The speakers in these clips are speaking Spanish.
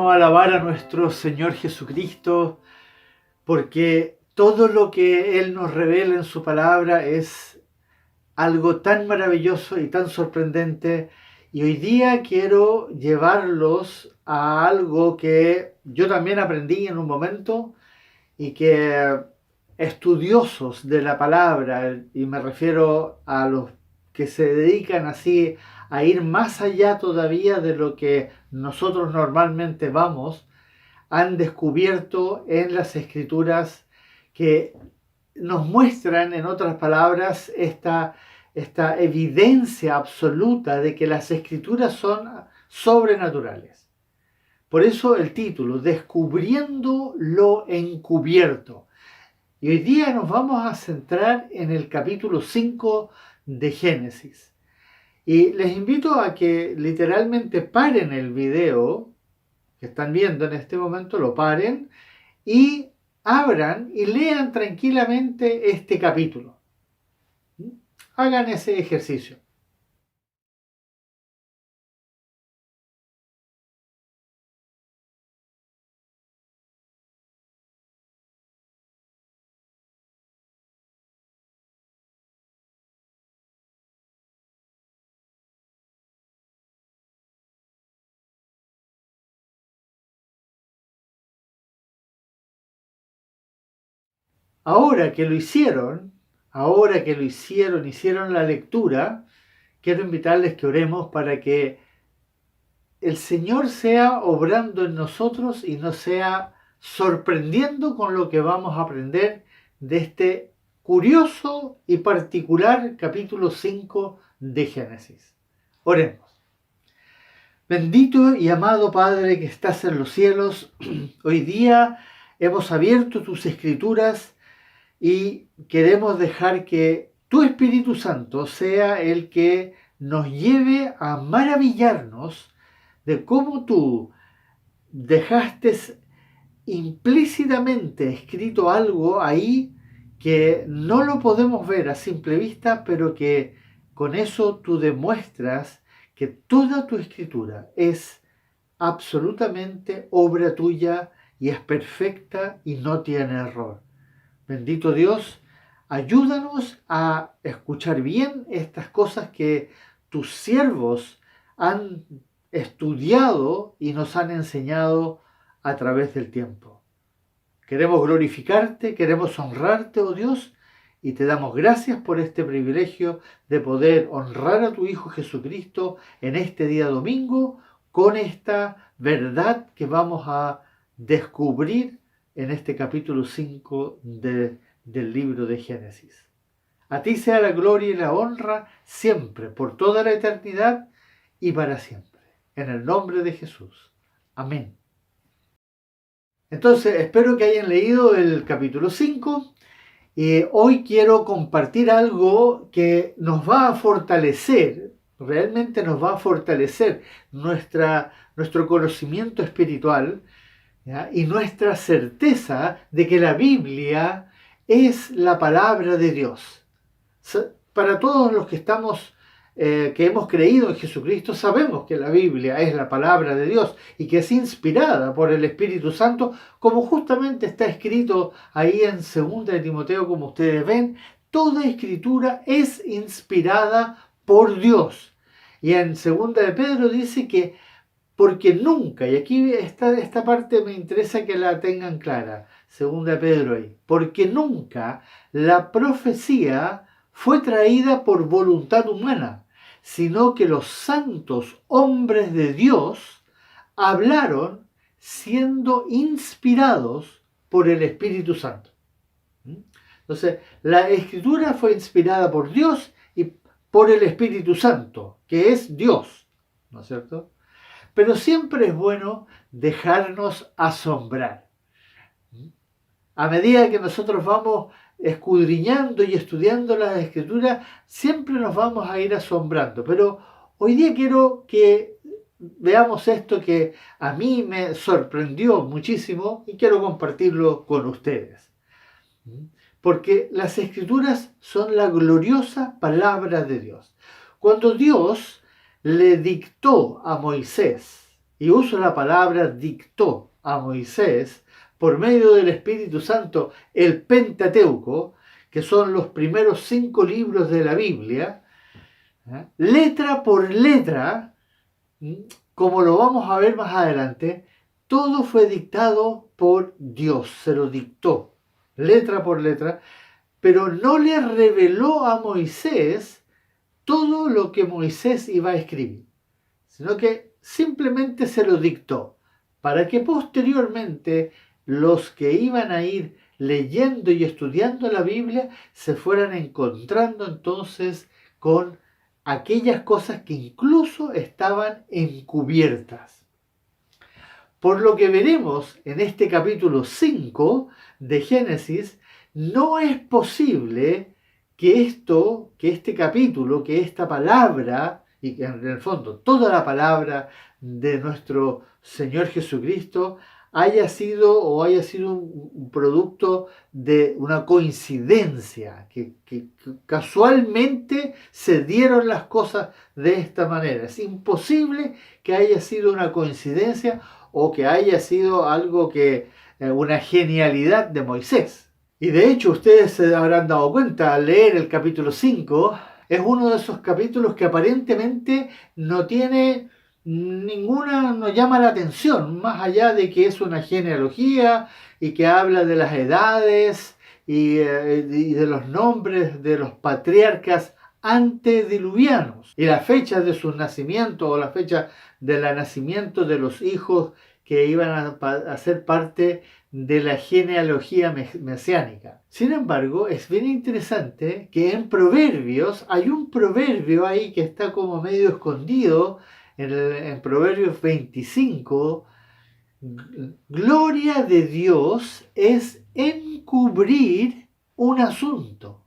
bueno alabar a nuestro Señor Jesucristo, porque todo lo que Él nos revela en su palabra es algo tan maravilloso y tan sorprendente. Y hoy día quiero llevarlos a algo que yo también aprendí en un momento y que estudiosos de la palabra, y me refiero a los que se dedican así a ir más allá todavía de lo que nosotros normalmente vamos, han descubierto en las escrituras que nos muestran, en otras palabras, esta evidencia absoluta de que las escrituras son sobrenaturales. Por eso el título, Descubriendo lo encubierto. Y hoy día nos vamos a centrar en el capítulo 5 de Génesis. Y les invito a que literalmente paren el video que están viendo en este momento, lo paren y abran y lean tranquilamente este capítulo. Hagan ese ejercicio. Ahora que lo hicieron, hicieron la lectura, quiero invitarles que oremos para que el Señor sea obrando en nosotros y nos sea sorprendiendo con lo que vamos a aprender de este curioso y particular capítulo 5 de Génesis. Oremos. Bendito y amado Padre que estás en los cielos, hoy día hemos abierto tus escrituras y queremos dejar que tu Espíritu Santo sea el que nos lleve a maravillarnos de cómo tú dejaste implícitamente escrito algo ahí que no lo podemos ver a simple vista, pero que con eso tú demuestras que toda tu escritura es absolutamente obra tuya y es perfecta y no tiene error. Bendito Dios, ayúdanos a escuchar bien estas cosas que tus siervos han estudiado y nos han enseñado a través del tiempo. Queremos glorificarte, queremos honrarte, oh Dios, y te damos gracias por este privilegio de poder honrar a tu Hijo Jesucristo en este día domingo con esta verdad que vamos a descubrir en este capítulo 5 del libro de Génesis. A ti sea la gloria y la honra siempre, por toda la eternidad y para siempre. En el nombre de Jesús. Amén. Entonces, espero que hayan leído el capítulo 5. Hoy quiero compartir algo que nos va a fortalecer, realmente nos va a fortalecer nuestro conocimiento espiritual, ¿ya? Y nuestra certeza de que la Biblia es la palabra de Dios. Para todos los que que hemos creído en Jesucristo, sabemos que la Biblia es la palabra de Dios y que es inspirada por el Espíritu Santo, como justamente está escrito ahí en 2 de Timoteo, como ustedes ven, toda escritura es inspirada por Dios. Y en 2 de Pedro dice que porque nunca, y aquí esta parte me interesa que la tengan clara, 2 de Pedro ahí, porque nunca la profecía fue traída por voluntad humana, sino que los santos hombres de Dios hablaron siendo inspirados por el Espíritu Santo. Entonces, la escritura fue inspirada por Dios y por el Espíritu Santo, que es Dios, ¿no es cierto? Pero siempre es bueno dejarnos asombrar. A medida que nosotros vamos escudriñando y estudiando las escrituras, siempre nos vamos a ir asombrando. Pero hoy día quiero que veamos esto que a mí me sorprendió muchísimo y quiero compartirlo con ustedes. Porque las escrituras son la gloriosa palabra de Dios. Cuando Dios le dictó a Moisés y uso la palabra dictó a Moisés por medio del Espíritu Santo el Pentateuco, que son los primeros 5 libros de la Biblia, letra por letra, como lo vamos a ver más adelante, todo fue dictado por Dios, se lo dictó, letra por letra, pero no le reveló a Moisés todo lo que Moisés iba a escribir, sino que simplemente se lo dictó, para que posteriormente los que iban a ir leyendo y estudiando la Biblia se fueran encontrando entonces con aquellas cosas que incluso estaban encubiertas. Por lo que veremos en este capítulo 5 de Génesis, no es posible que este capítulo, que esta palabra, y que en el fondo toda la palabra de nuestro Señor Jesucristo haya sido un producto de una coincidencia, que casualmente se dieron las cosas de esta manera. Es imposible que haya sido una coincidencia o que haya sido algo una genialidad de Moisés. Y de hecho ustedes se habrán dado cuenta al leer el capítulo 5, es uno de esos capítulos que aparentemente no tiene no llama la atención, más allá de que es una genealogía y que habla de las edades y de los nombres de los patriarcas antediluvianos y la fecha de su nacimiento o la fecha del nacimiento de los hijos que iban a ser parte de la genealogía mesiánica. Sin embargo, es bien interesante que en Proverbios hay un proverbio ahí que está como medio escondido en Proverbios 25, gloria de Dios es encubrir un asunto.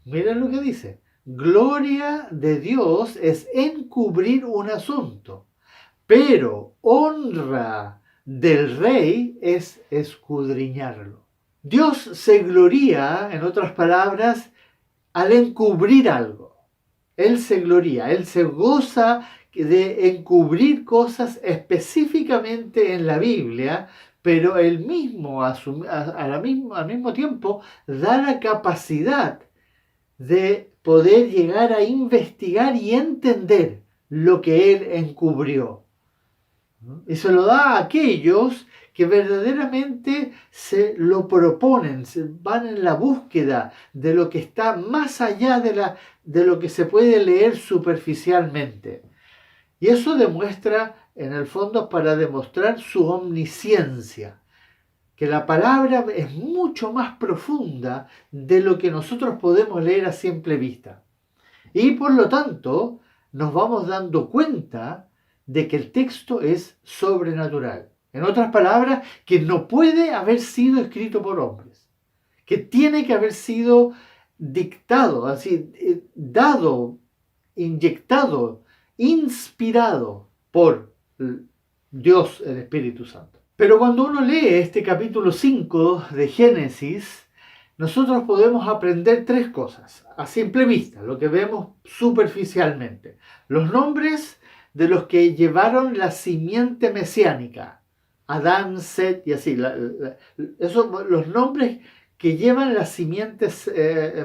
Miren lo que dice. Gloria de Dios es encubrir un asunto, pero honra del rey es escudriñarlo. Dios se gloría, en otras palabras, al encubrir algo. Él se gloría, Él se goza de encubrir cosas específicamente en la Biblia, pero Él mismo al mismo tiempo da la capacidad de poder llegar a investigar y entender lo que Él encubrió. Y se lo da a aquellos que verdaderamente se lo proponen, van en la búsqueda de lo que está más allá de lo que se puede leer superficialmente. Y eso demuestra, en el fondo, para demostrar su omnisciencia, que la palabra es mucho más profunda de lo que nosotros podemos leer a simple vista. Y por lo tanto, nos vamos dando cuenta de que el texto es sobrenatural. En otras palabras, que no puede haber sido escrito por hombres, que tiene que haber sido dictado, así, dado, inyectado, inspirado por Dios, el Espíritu Santo. Pero cuando uno lee este capítulo 5 de Génesis, nosotros podemos aprender 3 cosas, a simple vista, lo que vemos superficialmente. Los nombres de los que llevaron la simiente mesiánica, Adán, Set y así. Esos los nombres que llevan la simiente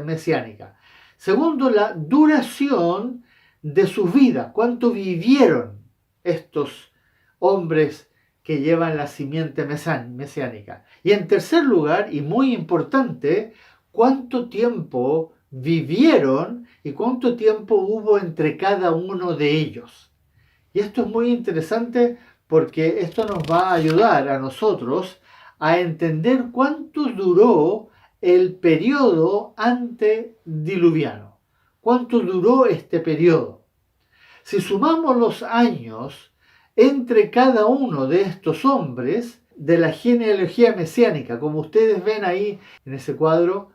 mesiánica. Segundo, la duración de sus vidas, cuánto vivieron estos hombres que llevan la simiente mesiánica. Y en tercer lugar, y muy importante, cuánto tiempo vivieron y cuánto tiempo hubo entre cada uno de ellos. Y esto es muy interesante porque esto nos va a ayudar a nosotros a entender cuánto duró el periodo antediluviano. ¿Cuánto duró este periodo? Si sumamos los años entre cada uno de estos hombres de la genealogía mesiánica, como ustedes ven ahí en ese cuadro,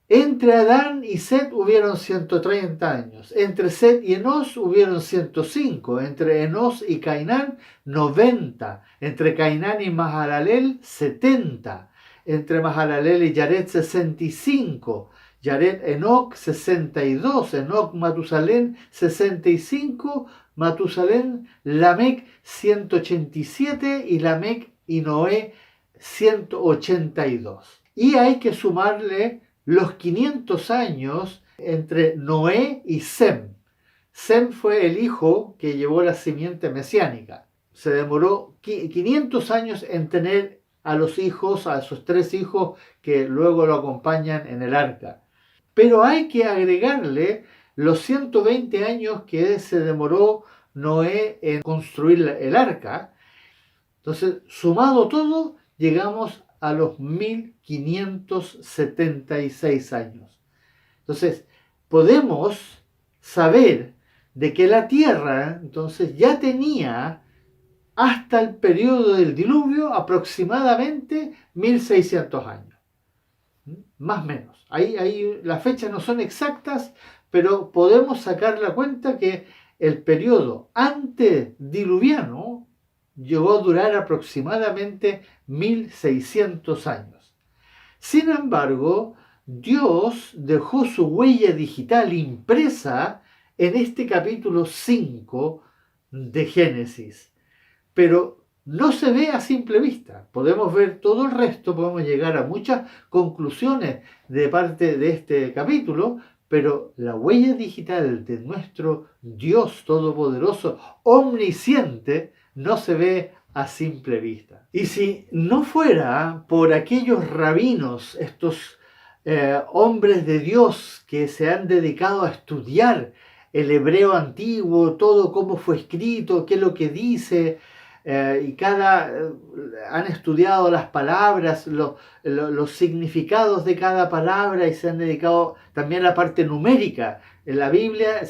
entre Adán y Set hubieron 130 años, entre Set y Enós hubieron 105, entre Enós y Cainán 90, entre Cainán y Mahalalel 70, entre Mahalalel y Yaret 65, Yared, Enoc 62, Enoc, Matusalén 65, Matusalén, Lamec 187 y Lamec y Noé 182. Y hay que sumarle los 500 años entre Noé y Sem. Sem fue el hijo que llevó la simiente mesiánica. Se demoró 500 años en tener a los hijos, a esos 3 hijos que luego lo acompañan en el arca. Pero hay que agregarle los 120 años que se demoró Noé en construir el arca. Entonces, sumado todo, llegamos a los 1576 años. Entonces, podemos saber de que la Tierra entonces ya tenía hasta el periodo del diluvio aproximadamente 1600 años. Más o menos. Ahí las fechas no son exactas, pero podemos sacar la cuenta que el periodo antediluviano llegó a durar aproximadamente 1600 años. Sin embargo, Dios dejó su huella digital impresa en este capítulo 5 de Génesis, pero no se ve a simple vista. Podemos ver todo el resto, podemos llegar a muchas conclusiones de parte de este capítulo, pero la huella digital de nuestro Dios Todopoderoso, omnisciente, no se ve a simple vista. Y si no fuera por aquellos rabinos, estos hombres de Dios que se han dedicado a estudiar el hebreo antiguo, todo cómo fue escrito, qué es lo que dice, han estudiado las palabras, los significados de cada palabra y se han dedicado también a la parte numérica. En la Biblia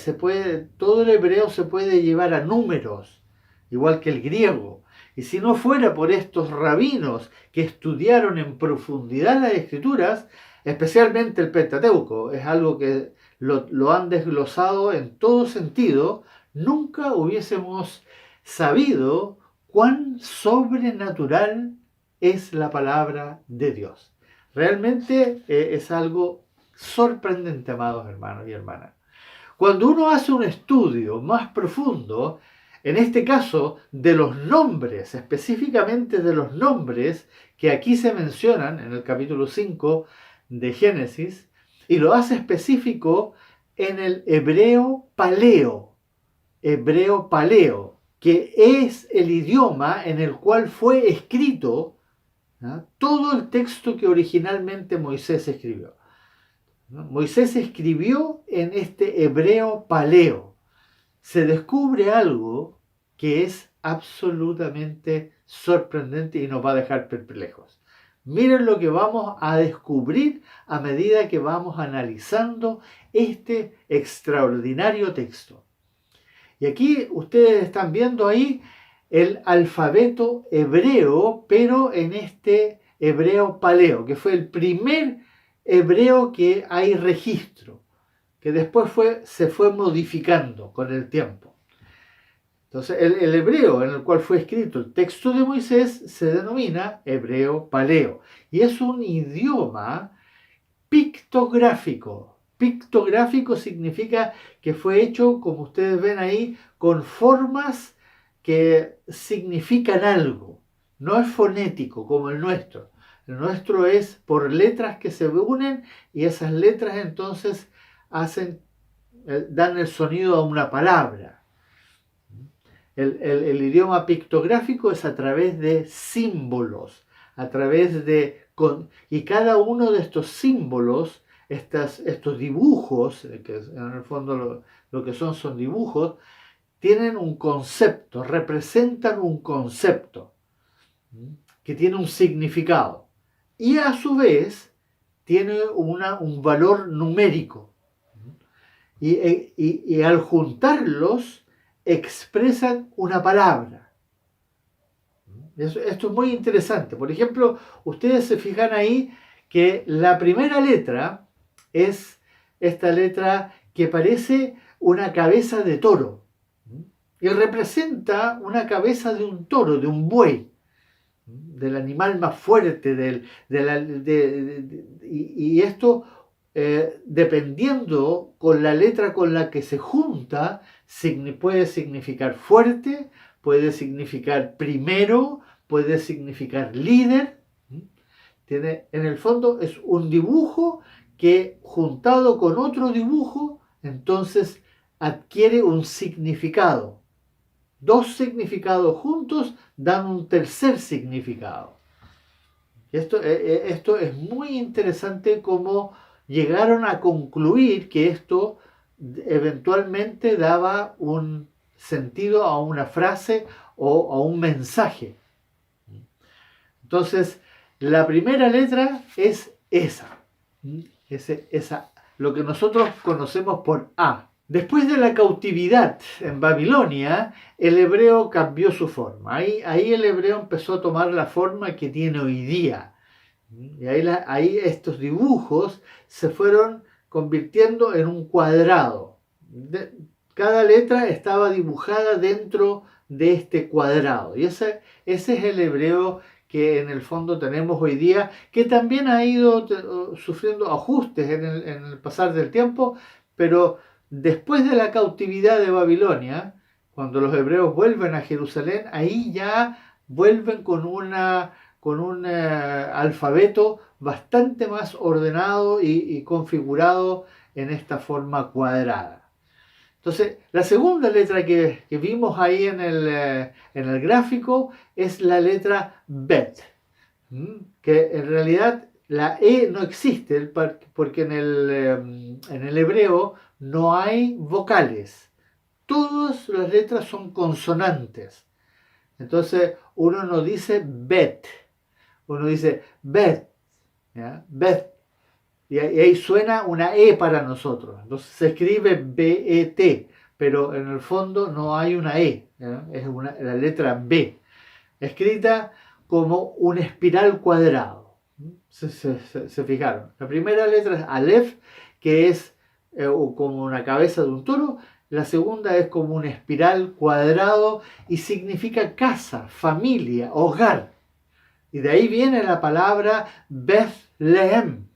todo el hebreo se puede llevar a números, igual que el griego. Y si no fuera por estos rabinos que estudiaron en profundidad las escrituras, especialmente el Pentateuco, es algo que lo han desglosado en todo sentido, nunca hubiésemos sabido cuán sobrenatural es la palabra de Dios. Realmente es algo sorprendente, amados hermanos y hermanas. Cuando uno hace un estudio más profundo, en este caso de los nombres, específicamente de los nombres que aquí se mencionan en el capítulo 5 de Génesis, y lo hace específico en el hebreo paleo, que es el idioma en el cual fue escrito, ¿no?, todo el texto que originalmente Moisés escribió. ¿No? Moisés escribió en este hebreo paleo. Se descubre algo que es absolutamente sorprendente y nos va a dejar perplejos. Miren lo que vamos a descubrir a medida que vamos analizando este extraordinario texto. Y aquí ustedes están viendo ahí el alfabeto hebreo, pero en este hebreo paleo, que fue el primer hebreo que hay registro, que después se fue modificando con el tiempo. Entonces, el hebreo en el cual fue escrito el texto de Moisés se denomina hebreo paleo. Y es un idioma pictográfico. Pictográfico significa que fue hecho, como ustedes ven ahí, con formas que significan algo. No es fonético como el nuestro. El nuestro es por letras que se unen y esas letras entonces dan el sonido a una palabra. El idioma pictográfico es a través de símbolos, y cada uno de estos símbolos, estos dibujos, que en el fondo lo que son dibujos, tienen un concepto, representan un concepto que tiene un significado y a su vez tiene un valor numérico. Y al juntarlos expresan una palabra. Esto es muy interesante. Por ejemplo, ustedes se fijan ahí que la primera letra es esta letra que parece una cabeza de toro y representa una cabeza de un toro, de un buey, del animal más fuerte, y esto dependiendo con la letra con la que se junta, puede significar fuerte, puede significar primero, puede significar líder. En el fondo es un dibujo que juntado con otro dibujo, entonces adquiere un significado. Dos significados juntos dan un tercer significado. Esto es muy interesante cómo llegaron a concluir que esto eventualmente daba un sentido a una frase o a un mensaje. Entonces, la primera letra es esa, lo que nosotros conocemos por A. Después de la cautividad en Babilonia, el hebreo cambió su forma. Ahí el hebreo empezó a tomar la forma que tiene hoy día. Y ahí estos dibujos se fueron convirtiendo en un cuadrado. Cada letra estaba dibujada dentro de este cuadrado. Y ese es el hebreo que en el fondo tenemos hoy día, que también ha ido sufriendo ajustes en el pasar del tiempo, pero después de la cautividad de Babilonia, cuando los hebreos vuelven a Jerusalén, ahí ya vuelven con un alfabeto bastante más ordenado y configurado en esta forma cuadrada. Entonces, la segunda letra que vimos ahí en el gráfico es la letra Bet, que en realidad la E no existe porque en el hebreo no hay vocales. Todas las letras son consonantes. Entonces, uno no dice Bet, uno dice Bet, ¿ya? Bet. Y ahí suena una E para nosotros. Entonces se escribe B-E-T, pero en el fondo no hay una E, ¿ya? Es la letra B, escrita como un espiral cuadrado. Se fijaron. La primera letra es Aleph, que es como una cabeza de un toro. La segunda es como un espiral cuadrado y significa casa, familia, hogar. Y de ahí viene la palabra Bethlehem,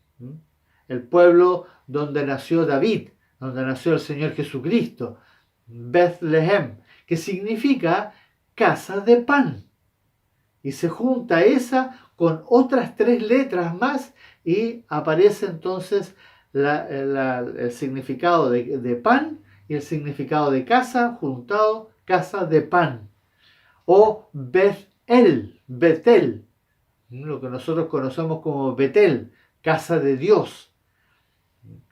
el pueblo donde nació David, donde nació el Señor Jesucristo. Bethlehem, que significa casa de pan. Y se junta esa con otras tres letras más y aparece entonces el significado de pan y el significado de casa juntado, casa de pan. O Betel, lo que nosotros conocemos como Betel, casa de Dios.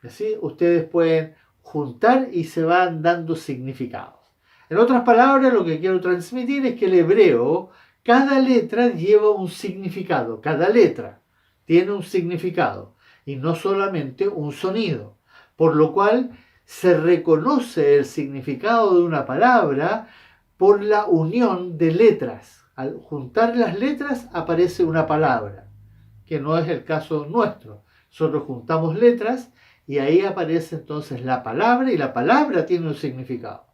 Así ustedes pueden juntar y se van dando significados. En otras palabras, lo que quiero transmitir es que el hebreo, cada letra lleva un significado, cada letra tiene un significado y no solamente un sonido, por lo cual se reconoce el significado de una palabra por la unión de letras. Al juntar las letras aparece una palabra, que no es el caso nuestro. Nosotros juntamos letras y ahí aparece entonces la palabra y la palabra tiene un significado.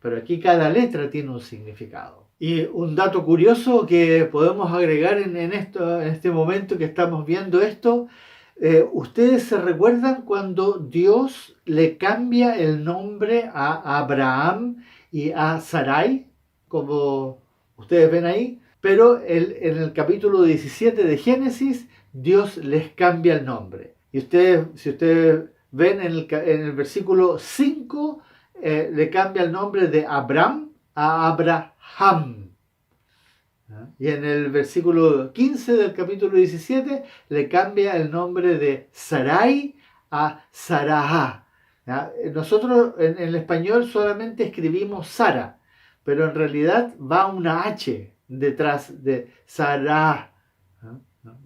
Pero aquí cada letra tiene un significado. Y un dato curioso que podemos agregar en este momento que estamos viendo esto, ¿ustedes se recuerdan cuando Dios le cambia el nombre a Abraham y a Sarai, como ustedes ven ahí? Pero en el capítulo 17 de Génesis, Dios les cambia el nombre. Y si ustedes ven en el versículo 5, le cambia el nombre de Abraham a Abraham. Y en el versículo 15 del capítulo 17 le cambia el nombre de Sarai a Sarah. Nosotros en el español solamente escribimos Sara, pero en realidad va una H detrás de Sarah.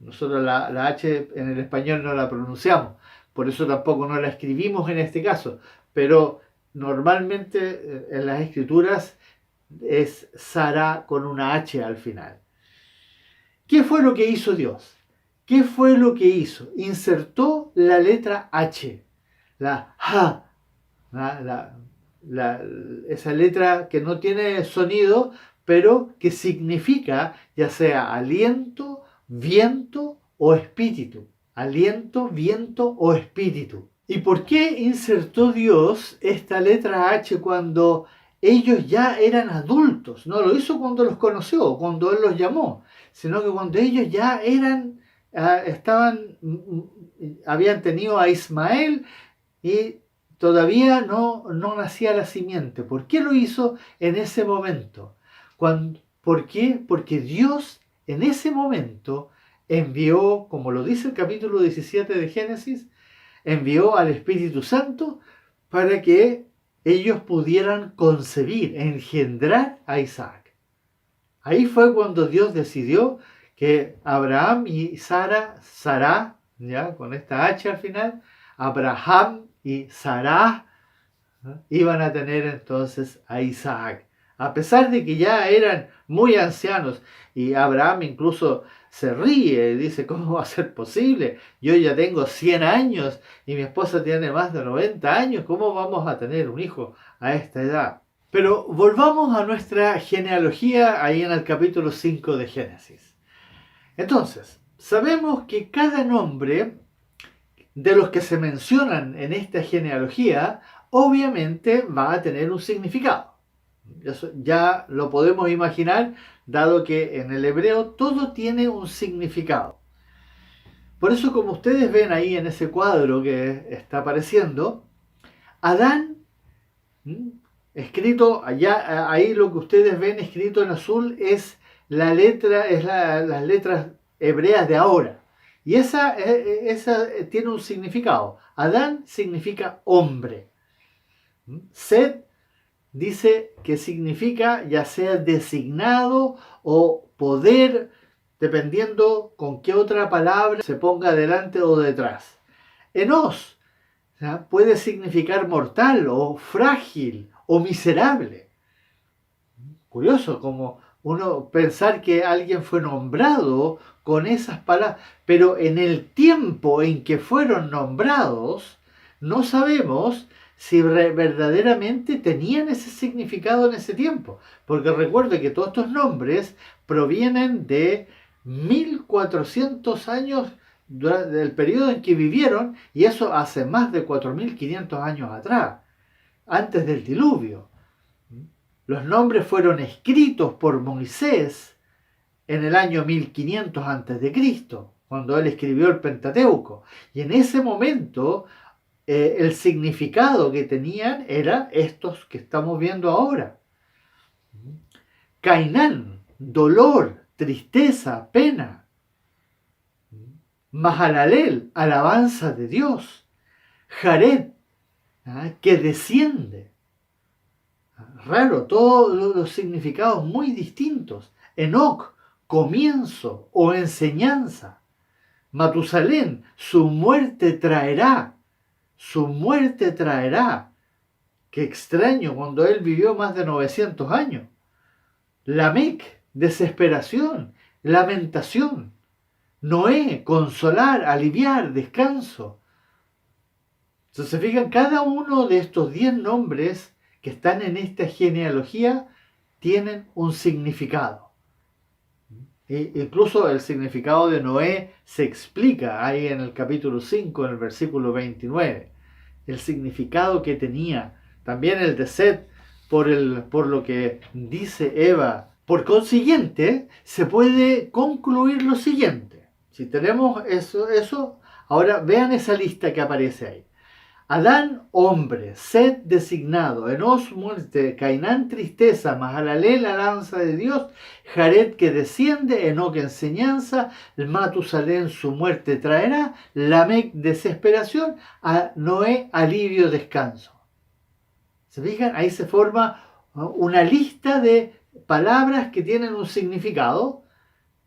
Nosotros la H en el español no la pronunciamos, por eso tampoco no la escribimos en este caso, pero normalmente en las escrituras es Sara con una H al final. ¿Qué fue lo que hizo Dios? ¿Qué fue lo que hizo? Insertó la letra H, la H, esa letra que no tiene sonido, pero que significa ya sea aliento, viento o espíritu. aliento, viento o espíritu. ¿Y por qué insertó Dios esta letra H cuando ellos ya eran adultos? No lo hizo cuando los conoció, cuando Él los llamó, sino que cuando ellos ya eran, habían tenido a Ismael y todavía no nacía la simiente. ¿Por qué lo hizo en ese momento? ¿Por qué? Porque Dios en ese momento envió, como lo dice el capítulo 17 de Génesis, envió al Espíritu Santo para que ellos pudieran concebir, engendrar a Isaac. Ahí fue cuando Dios decidió que Abraham y Sará, ya con esta H al final, Abraham y Sará, ¿no?, iban a tener entonces a Isaac. A pesar de que ya eran muy ancianos, y Abraham incluso se ríe y dice, ¿cómo va a ser posible? Yo ya tengo 100 años y mi esposa tiene más de 90 años, ¿cómo vamos a tener un hijo a esta edad? Pero volvamos a nuestra genealogía ahí en el capítulo 5 de Génesis. Entonces, sabemos que cada nombre de los que se mencionan en esta genealogía obviamente va a tener un significado. Eso ya lo podemos imaginar, dado que en el hebreo todo tiene un significado. Por eso, como ustedes ven ahí en ese cuadro que está apareciendo, Adán, escrito allá, ahí lo que ustedes ven escrito en azul es la letra, las letras hebreas de ahora. Y esa tiene un significado. Adán significa hombre. Set dice que significa ya sea designado o poder, dependiendo con qué otra palabra se ponga delante o detrás. Enos, ¿ya?, puede significar mortal o frágil o miserable. Curioso como uno pensar que alguien fue nombrado con esas palabras, pero en el tiempo en que fueron nombrados, no sabemos si verdaderamente tenían ese significado en ese tiempo. Porque recuerde que todos estos nombres provienen de 1400 años del periodo en que vivieron, y eso hace más de 4500 años atrás, antes del diluvio. Los nombres fueron escritos por Moisés en el año 1500 a.C., cuando él escribió el Pentateuco. Y en ese momento el significado que tenían era estos que estamos viendo ahora. Cainán, dolor, tristeza, pena. Mahalalel, alabanza de Dios. Jared, que desciende. Raro, todos los significados muy distintos. Enoc, comienzo o enseñanza. Matusalén, su muerte traerá. Su muerte traerá. Qué extraño, cuando él vivió más de 900 años. Lamec, desesperación, lamentación. Noé, consolar, aliviar, descanso. Si se fijan, cada uno de estos 10 nombres que están en esta genealogía tienen un significado. Incluso el significado de Noé se explica ahí en el capítulo 5, en el versículo 29. El significado que tenía. También el de Set, por lo que dice Eva. Por consiguiente, se puede concluir lo siguiente. Si tenemos eso, ahora vean esa lista que aparece ahí. Adán, hombre. Set, designado. Enos, muerte. Cainán, tristeza. Mahalalel, alabanza de Dios. Jared, que desciende. Enoc, enseñanza. Matusalén, su muerte traerá. Lamec, desesperación. Noé, alivio, descanso. ¿Se fijan? Ahí se forma una lista de palabras que tienen un significado.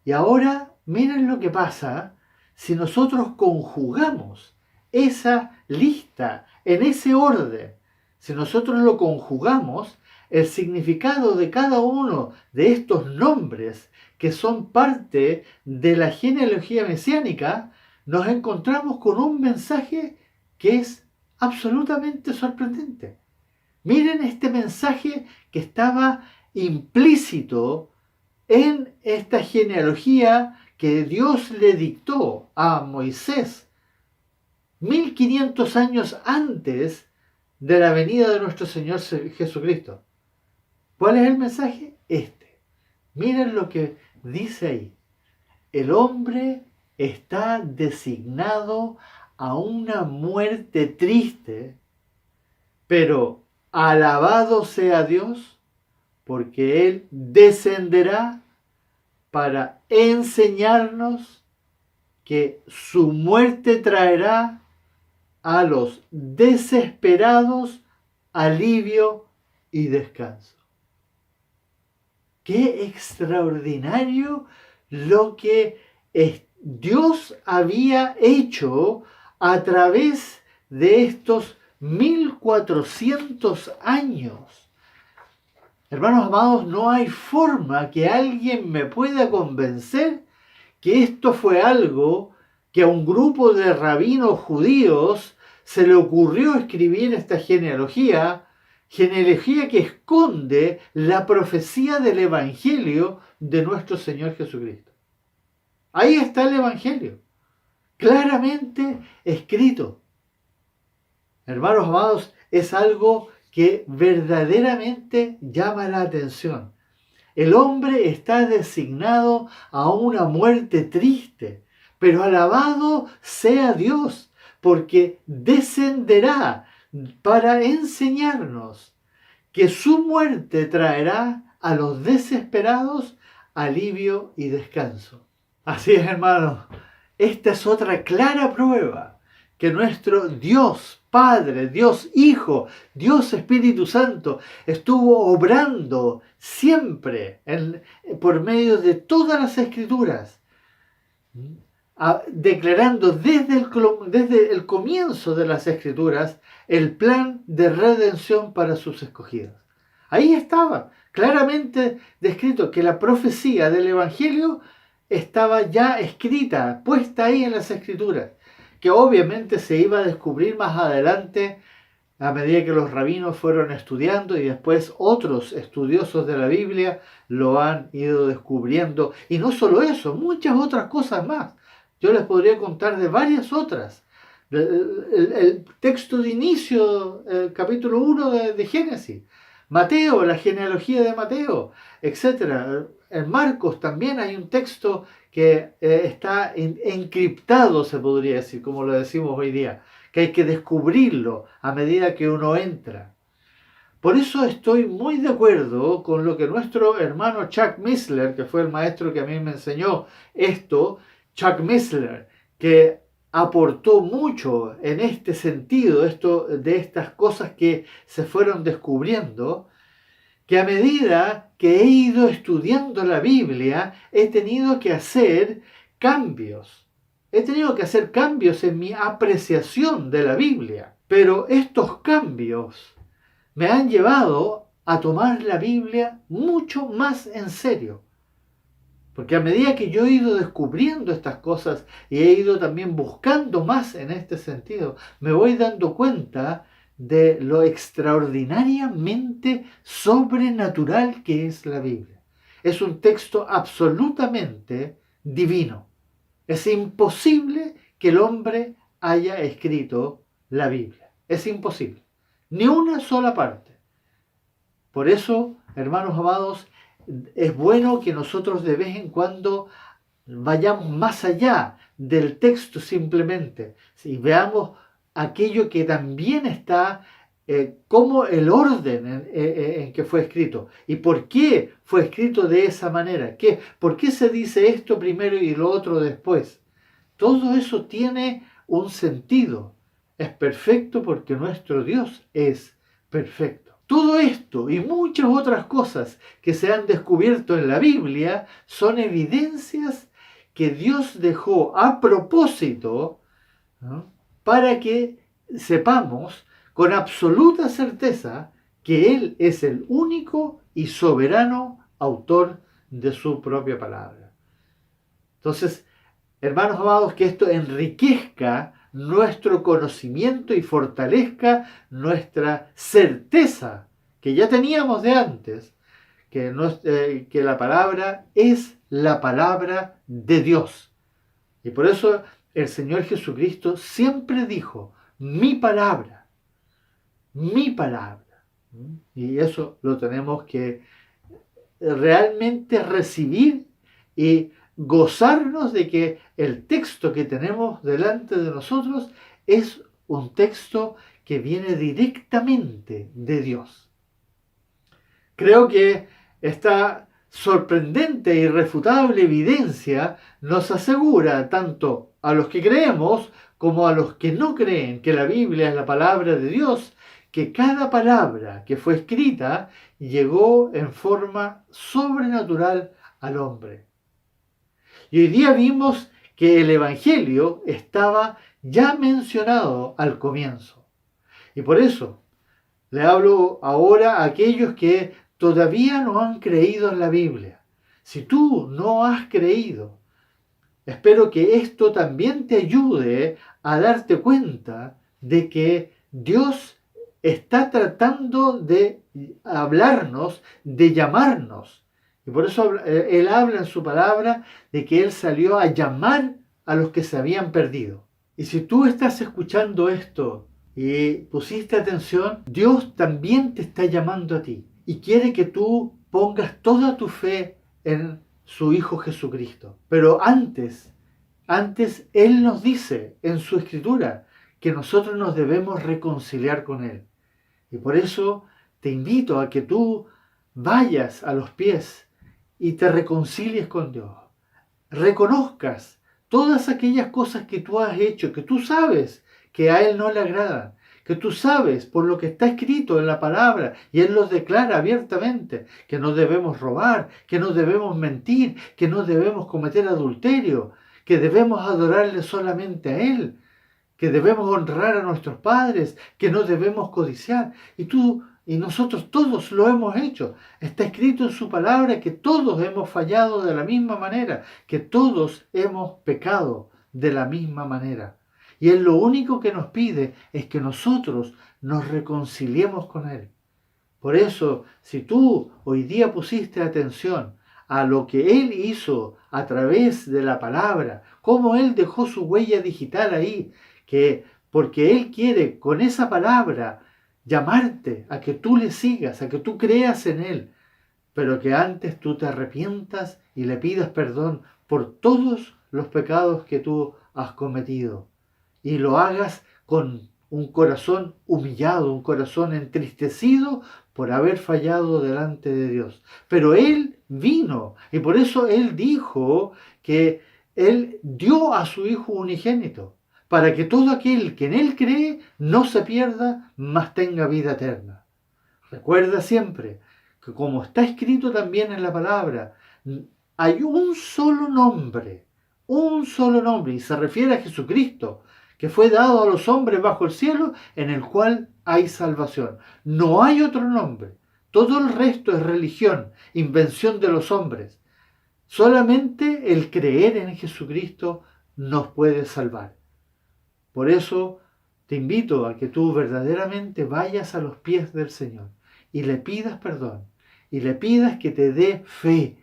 Y ahora, miren lo que pasa si nosotros conjugamos esa lista en ese orden. Si nosotros lo conjugamos, el significado de cada uno de estos nombres que son parte de la genealogía mesiánica, nos encontramos con un mensaje que es absolutamente sorprendente. Miren este mensaje que estaba implícito en esta genealogía que Dios le dictó a Moisés 1500 años antes de la venida de nuestro Señor Jesucristo. ¿Cuál es el mensaje? Miren lo que dice ahí. El hombre está designado a una muerte triste, pero alabado sea Dios, porque Él descenderá para enseñarnos que su muerte traerá a los desesperados alivio y descanso. Qué extraordinario lo que Dios había hecho a través de estos 1400 años. Hermanos amados, no hay forma que alguien me pueda convencer que esto fue algo que a un grupo de rabinos judíos se le ocurrió escribir esta genealogía que esconde la profecía del Evangelio de nuestro Señor Jesucristo. Ahí está el Evangelio, claramente escrito. Hermanos amados, es algo que verdaderamente llama la atención. El hombre está designado a una muerte triste, pero alabado sea Dios, porque descenderá para enseñarnos que su muerte traerá a los desesperados alivio y descanso. Así es, hermanos, esta es otra clara prueba que nuestro Dios Padre, Dios Hijo, Dios Espíritu Santo estuvo obrando siempre por medio de todas las Escrituras, declarando desde el comienzo de las Escrituras el plan de redención para sus escogidos. Ahí estaba claramente descrito que la profecía del Evangelio estaba ya escrita, puesta ahí en las Escrituras, que obviamente se iba a descubrir más adelante a medida que los rabinos fueron estudiando y después otros estudiosos de la Biblia lo han ido descubriendo. Y no solo eso, muchas otras cosas más. Yo les podría contar de varias otras. El texto de inicio, el capítulo 1 de Génesis. Mateo, la genealogía de Mateo, etc. En Marcos también hay un texto que está encriptado, se podría decir, como lo decimos hoy día, que hay que descubrirlo a medida que uno entra. Por eso estoy muy de acuerdo con lo que nuestro hermano Chuck Missler, que fue el maestro que a mí me enseñó esto, Chuck Missler, que aportó mucho en este sentido, de estas cosas que se fueron descubriendo, que a medida que he ido estudiando la Biblia, he tenido que hacer cambios. He tenido que hacer cambios en mi apreciación de la Biblia. Pero estos cambios me han llevado a tomar la Biblia mucho más en serio. Porque a medida que yo he ido descubriendo estas cosas y he ido también buscando más en este sentido, me voy dando cuenta de lo extraordinariamente sobrenatural que es la Biblia. Es un texto absolutamente divino. Es imposible que el hombre haya escrito la Biblia. Es imposible. Ni una sola parte. Por eso, hermanos amados, es bueno que nosotros de vez en cuando vayamos más allá del texto simplemente y veamos aquello que también está, como el orden en que fue escrito y por qué fue escrito de esa manera, por qué se dice esto primero y lo otro después. Todo eso tiene un sentido. Es perfecto porque nuestro Dios es perfecto. Todo esto y muchas otras cosas que se han descubierto en la Biblia son evidencias que Dios dejó a propósito, ¿no?, para que sepamos con absoluta certeza que Él es el único y soberano autor de su propia palabra. Entonces, hermanos amados, que esto enriquezca nuestro conocimiento y fortalezca nuestra certeza que ya teníamos de antes, que la palabra es la palabra de Dios. Y por eso el Señor Jesucristo siempre dijo, mi palabra, mi palabra. Y eso lo tenemos que realmente recibir y gozarnos de que el texto que tenemos delante de nosotros es un texto que viene directamente de Dios. Creo que esta sorprendente e irrefutable evidencia nos asegura tanto a los que creemos como a los que no creen que la Biblia es la palabra de Dios, que cada palabra que fue escrita llegó en forma sobrenatural al hombre. Y hoy día vimos que el Evangelio estaba ya mencionado al comienzo. Y por eso le hablo ahora a aquellos que todavía no han creído en la Biblia. Si tú no has creído, espero que esto también te ayude a darte cuenta de que Dios está tratando de hablarnos, de llamarnos. Y por eso Él habla en su palabra de que Él salió a llamar a los que se habían perdido. Y si tú estás escuchando esto y pusiste atención, Dios también te está llamando a ti y quiere que tú pongas toda tu fe en su Hijo Jesucristo. Pero antes Él nos dice en su Escritura que nosotros nos debemos reconciliar con Él. Y por eso te invito a que tú vayas a los pies y te reconcilies con Dios. Reconozcas todas aquellas cosas que tú has hecho, que tú sabes que a Él no le agradan, que tú sabes por lo que está escrito en la palabra, y Él los declara abiertamente, que no debemos robar, que no debemos mentir, que no debemos cometer adulterio, que debemos adorarle solamente a Él, que debemos honrar a nuestros padres, que no debemos codiciar. Y nosotros todos lo hemos hecho. Está escrito en su palabra que todos hemos fallado de la misma manera, que todos hemos pecado de la misma manera. Y Él lo único que nos pide es que nosotros nos reconciliemos con Él. Por eso, si tú hoy día pusiste atención a lo que Él hizo a través de la palabra, cómo Él dejó su huella digital ahí, que porque Él quiere con esa palabra llamarte a que tú le sigas, a que tú creas en Él, pero que antes tú te arrepientas y le pidas perdón por todos los pecados que tú has cometido y lo hagas con un corazón humillado, un corazón entristecido por haber fallado delante de Dios. Pero Él vino y por eso Él dijo que Él dio a su Hijo unigénito, para que todo aquel que en Él cree no se pierda, mas tenga vida eterna. Recuerda siempre que como está escrito también en la palabra, hay un solo nombre, y se refiere a Jesucristo, que fue dado a los hombres bajo el cielo, en el cual hay salvación. No hay otro nombre. Todo el resto es religión, invención de los hombres. Solamente el creer en Jesucristo nos puede salvar. Por eso te invito a que tú verdaderamente vayas a los pies del Señor y le pidas perdón y le pidas que te dé fe,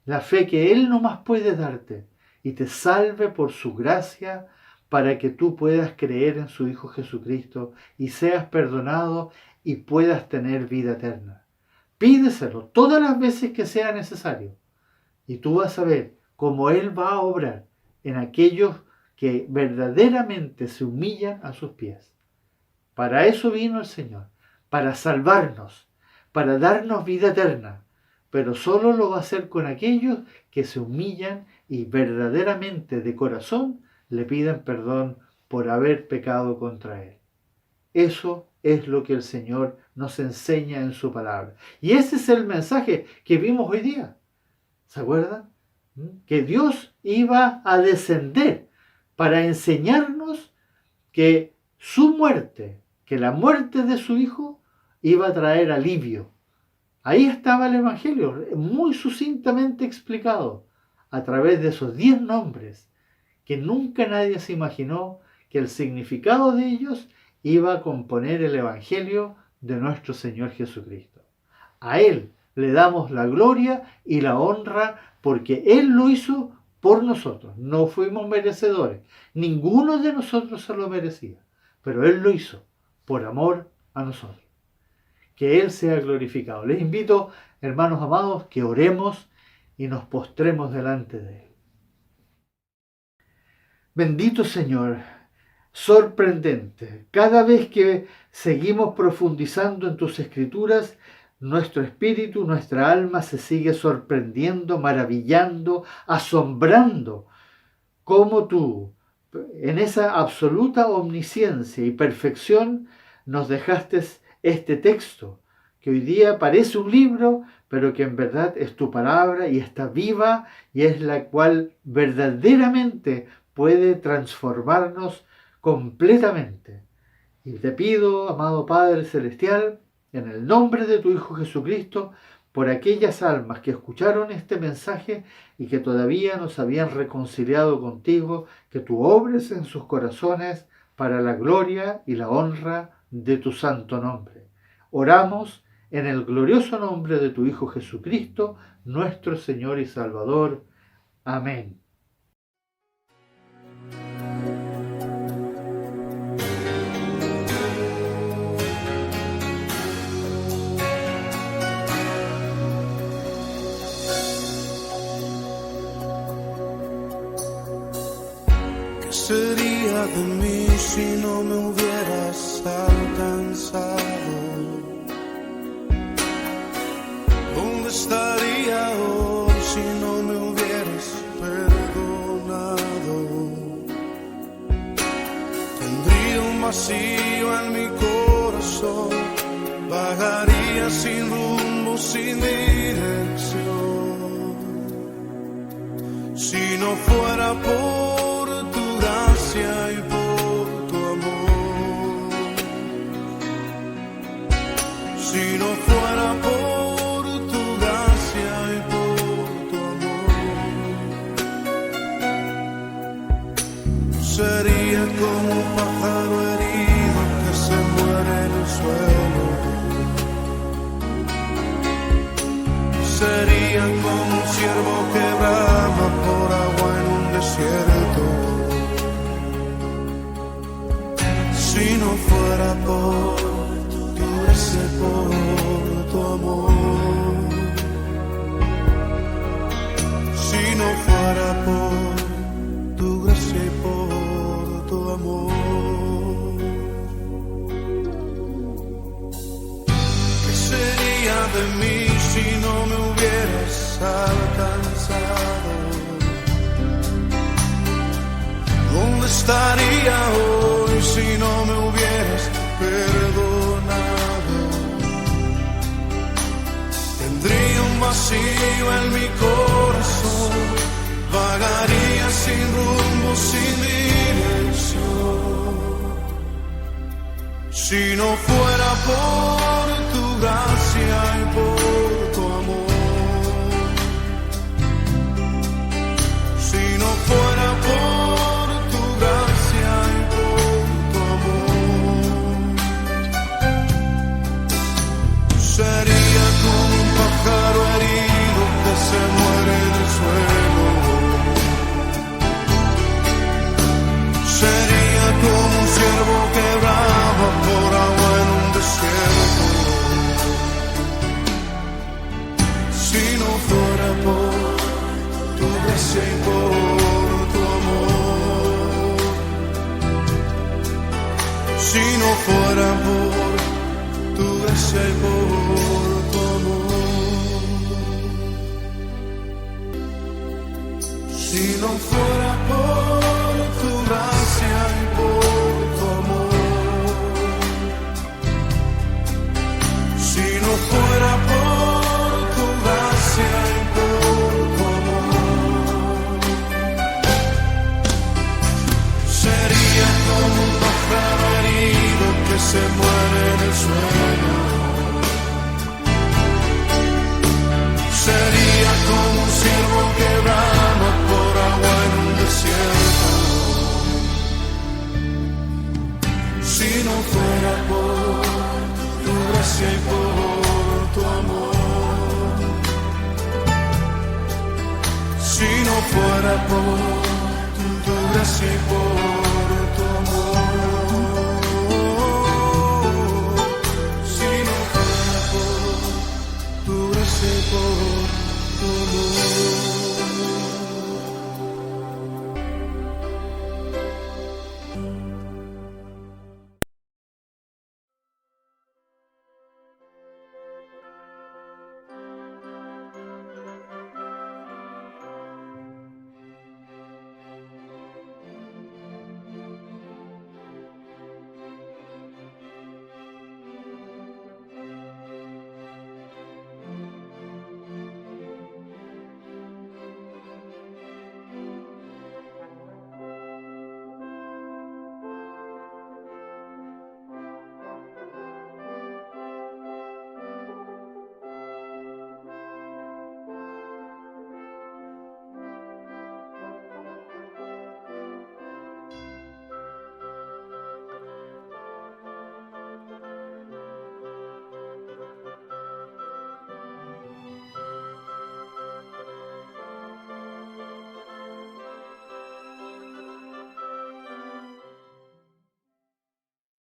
la fe que Él nomás puede darte y te salve por su gracia para que tú puedas creer en su Hijo Jesucristo y seas perdonado y puedas tener vida eterna. Pídeselo todas las veces que sea necesario y tú vas a ver cómo Él va a obrar en aquellos que verdaderamente se humillan a sus pies. Para eso vino el Señor, para salvarnos, para darnos vida eterna, pero solo lo va a hacer con aquellos que se humillan y verdaderamente de corazón le piden perdón por haber pecado contra Él. Eso es lo que el Señor nos enseña en su palabra. Y ese es el mensaje que vimos hoy día. ¿Se acuerdan? Que Dios iba a descender para enseñarnos que su muerte, que la muerte de su Hijo, iba a traer alivio. Ahí estaba el Evangelio, muy sucintamente explicado, a través de esos 10 nombres, que nunca nadie se imaginó que el significado de ellos iba a componer el Evangelio de nuestro Señor Jesucristo. A Él le damos la gloria y la honra porque Él lo hizo por nosotros. No fuimos merecedores. Ninguno de nosotros se lo merecía, pero Él lo hizo por amor a nosotros. Que Él sea glorificado. Les invito, hermanos amados, que oremos y nos postremos delante de Él. Bendito Señor, sorprendente. Cada vez que seguimos profundizando en tus escrituras, nuestro espíritu, nuestra alma se sigue sorprendiendo, maravillando, asombrando, cómo tú, en esa absoluta omnisciencia y perfección, nos dejaste este texto, que hoy día parece un libro, pero que en verdad es tu palabra y está viva y es la cual verdaderamente puede transformarnos completamente. Y te pido, amado Padre Celestial, en el nombre de tu Hijo Jesucristo, por aquellas almas que escucharon este mensaje y que todavía no se habían reconciliado contigo, que tú obres en sus corazones para la gloria y la honra de tu santo nombre. Oramos en el glorioso nombre de tu Hijo Jesucristo, nuestro Señor y Salvador. Amén. ¿Qué sería de mí si no me hubieras alcanzado? ¿Dónde estaría hoy si no me hubieras perdonado? Tendría un vacío en mi corazón, vagaría sin rumbo, sin dirección. Si no fuera por tu gracia y por tu amor, si no fuera por tu gracia y por tu amor, sería como un pájaro herido que se muere en el suelo. Sería como un ciervo que brama por agua en un desierto. Si no fuera por tu gracia y por tu amor, si no fuera por tu gracia y por tu amor, ¿qué sería de mí si no me hubieras alcanzado? ¿Dónde estaría hoy si no me hubieras perdonado? Tendría un vacío en mi corazón, vagaría sin rumbo, sin dirección. Si no fuera por tu gracia y por tu amor, si no fuera por tu gracia y por tu amor, sería como un pájaro herido que se muere en el suelo. Sería como un ciervo que brama por agua en un desierto. Si no fuera por tu gracia y por tu amor, si no fuera por tu gracia y por tu amor, si no fuera por tu gracia y por tu amor, si no fuera por tu gracia y por tu amor, sería como un pájaro herido que se muere en el suelo. Sería como un ciervo que brama por agua en un desierto. Si no fuera por tu gracia y por tu amor, Si no fuera por tu gracia y por